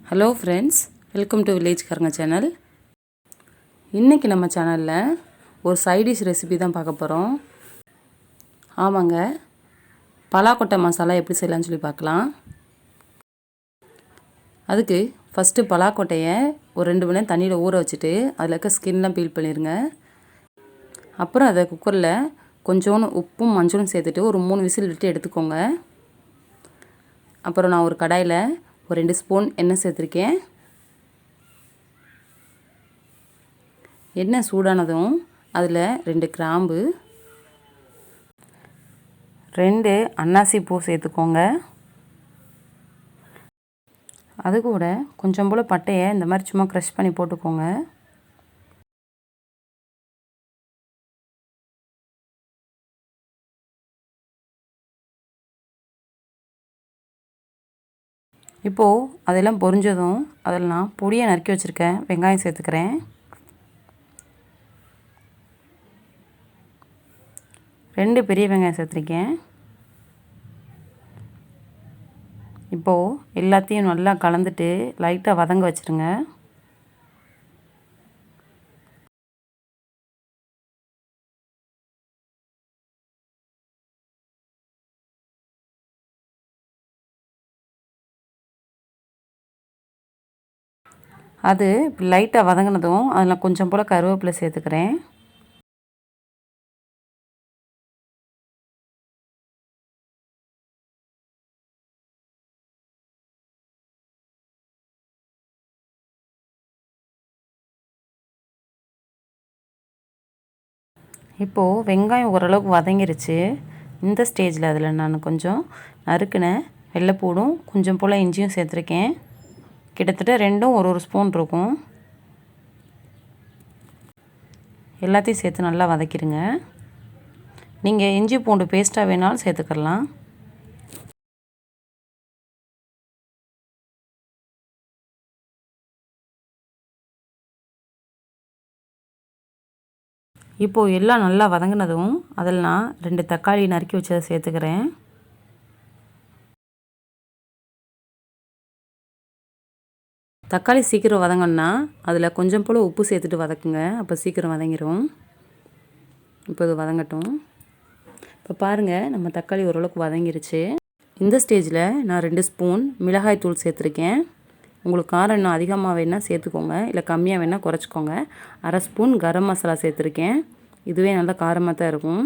Hello friends, welcome to வில்லேஜ்காரங்க channel. இன்றைக்கி நம்ம சேனலில் ஒரு சைடிஷ் ரெசிபி தான் பார்க்க போகிறோம். ஆமாங்க, பலாக்கொட்டை மசாலா எப்படி செய்யலாம்னு சொல்லி பார்க்கலாம். அதுக்கு ஃபஸ்ட்டு பலாக்கொட்டையை ஒரு 2 மணி நேரம் தண்ணியில் ஊற வச்சுட்டு அதில் இருக்க ஸ்கின்லாம் பீல் பண்ணிடுங்க. அப்புறம் அதை குக்கரில் கொஞ்சோண்டு உப்பும் மஞ்சளும் சேர்த்துட்டு ஒரு 3 விசில் விட்டு எடுத்துக்கோங்க. அப்புறம் நான் ஒரு கடாயில் ஒரு 2 ஸ்பூன் எண்ணெய் சேர்த்துருக்கேன். எண்ணெய் சூடானதும் அதில் 2 கிராம்பு, 2 அன்னாசி பூ சேர்த்துக்கோங்க. அது கூட கொஞ்சம் போல் பட்டையை இந்த மாதிரி சும்மா க்ரஷ் பண்ணி போட்டுக்கோங்க. இப்போது அதெல்லாம் பொரிஞ்சதும் அதில் நான் பொடியை நறுக்கி வச்சுருக்கேன் வெங்காயம் சேர்த்துக்கிறேன். 2 பெரிய வெங்காயம் சேர்த்துருக்கேன். இப்போது எல்லாத்தையும் நல்லா கலந்துட்டு லைட்டாக வதங்க வச்சுருங்க. அது லைட்டாக வதங்கினதும் அதில் கொஞ்சம் போல் கருவேப்பிலை சேர்த்துக்கிறேன். இப்போது வெங்காயம் ஓரளவுக்கு வதங்கிருச்சு. இந்த ஸ்டேஜில் அதில் நான் கொஞ்சம் நறுக்கின வெள்ளைப்பூடும் கொஞ்சம் போல் இஞ்சியும் சேர்த்துருக்கேன். கிட்டத்தட்ட 2ம் ஒரு ஸ்பூன் இருக்கும். எல்லாத்தையும் சேர்த்து நல்லா வதக்கிடுங்க. நீங்கள் இஞ்சி பூண்டு பேஸ்ட்டாக வேணாலும் சேர்த்துக்கலாம். இப்போது எல்லாம் நல்லா வதங்கினதும் அதில் நான் 2 தக்காளி நறுக்கி வச்சதை சேர்த்துக்கிறேன். தக்காளி சீக்கிரம் வதங்கன்னா அதில் கொஞ்சம் போல் உப்பு சேர்த்துட்டு வதக்குங்க, அப்போ சீக்கிரம் வதங்கிடும். இப்போ இது வதங்கட்டும். இப்போ பாருங்கள், நம்ம தக்காளி ஓரளவுக்கு வதங்கிருச்சு. இந்த ஸ்டேஜில் நான் 2 ஸ்பூன் மிளகாய் தூள் சேர்த்துருக்கேன். உங்களுக்கு காரம் இன்னும் அதிகமாக வேணால் சேர்த்துக்கோங்க, இல்லை கம்மியாக வேணால் குறைச்சிக்கோங்க. 1/2 ஸ்பூன் கரம் மசாலா சேர்த்துருக்கேன். இதுவே நல்லா காரமாக தான் இருக்கும்.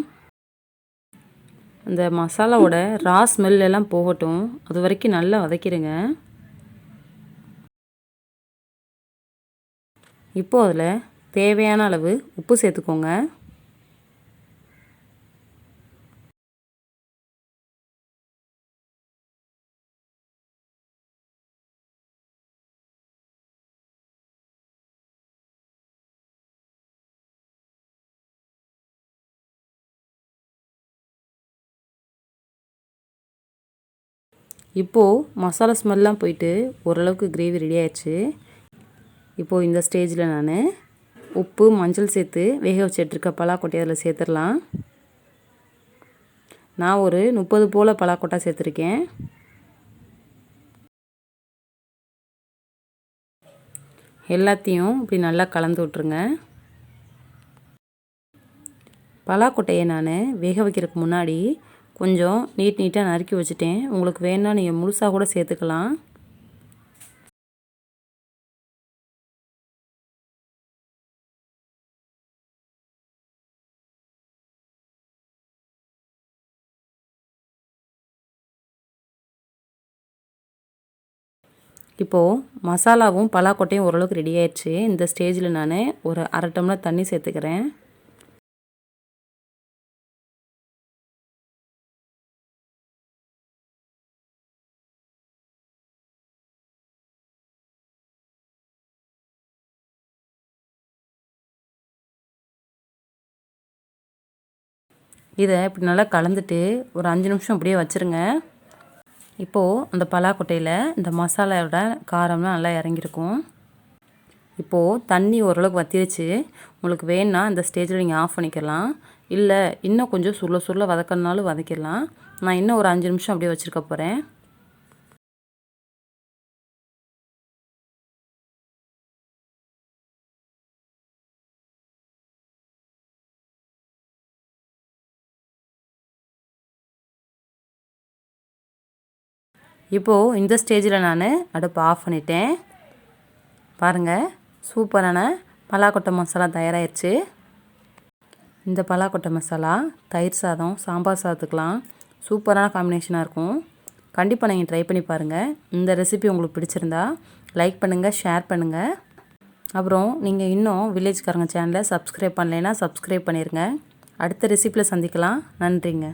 அந்த மசாலாவோட ரா ஸ்மெல் எல்லாம் போகட்டும், அது வரைக்கும் நல்லா வதக்கிடுங்க. இப்போது அதில் தேவையான அளவு உப்பு சேர்த்துக்கோங்க. இப்போது மசாலா ஸ்மெல்லாம் போயிட்டு ஓரளவுக்கு கிரேவி ரெடி ஆயிடுச்சு. இப்போது இந்த ஸ்டேஜில் நான் உப்பு மஞ்சள் சேர்த்து வேக வச்சு எடுத்துருக்க பலாக்கொட்டையை அதில் சேர்த்துடலாம். நான் ஒரு 30 போல் பலாக்கொட்டை சேர்த்துருக்கேன். எல்லாத்தையும் இப்படி நல்லா கலந்து விட்ருங்க. பலாக்கொட்டையை நான் வேக வைக்கிறதுக்கு முன்னாடி கொஞ்சம் நீட்டாக நறுக்கி வச்சுட்டேன். உங்களுக்கு வேணால் நீங்கள் முழுசாக கூட சேர்த்துக்கலாம். இப்போது மசாலாவும் பலாக்கொட்டையும் ஓரளவுக்கு ரெடி ஆயிடுச்சு. இந்த ஸ்டேஜில் நான் ஒரு 1/2 டம்ளர் தண்ணி சேர்த்துக்கிறேன். இதை இப்படி நல்லா கலந்துட்டு ஒரு 5 நிமிஷம் அப்படியே வச்சுருங்க. இப்போது அந்த பலாக்கொட்டையில் இந்த மசாலாவோட காரம்லாம் நல்லா இறங்கியிருக்கும். இப்போது தண்ணி ஓரளவுக்கு வற்றிருச்சு. உங்களுக்கு வேணுன்னா இந்த ஸ்டேஜில் நீங்கள் ஆஃப் பண்ணிக்கலாம். இல்லை இன்னும் கொஞ்சம் சுருள சுருள வதக்கணுனாலும் வதக்கிடலாம். நான் இன்னும் ஒரு 5 நிமிஷம் அப்படியே வச்சுருக்க போகிறேன். இப்போது இந்த ஸ்டேஜில் நான் அடுப்பை ஆஃப் பண்ணிட்டேன். பாருங்கள், சூப்பரான பலாக்கொட்டை மசாலா தயாராகிடுச்சு. இந்த பலாக்கொட்டை மசாலா தயிர் சாதம், சாம்பார் சாதத்துக்கெலாம் சூப்பரான காம்பினேஷனாக இருக்கும். கண்டிப்பாக நீங்கள் ட்ரை பண்ணி பாருங்கள். இந்த ரெசிபி உங்களுக்கு பிடிச்சிருந்தா லைக் பண்ணுங்கள், ஷேர் பண்ணுங்கள். அப்புறம் நீங்கள் இன்னும் வில்லேஜ்காரங்க சேனலை சப்ஸ்கிரைப் பண்ணலைன்னா சப்ஸ்கிரைப் பண்ணிடுங்க. அடுத்த ரெசிபியில் சந்திக்கலாம். நன்றிங்க.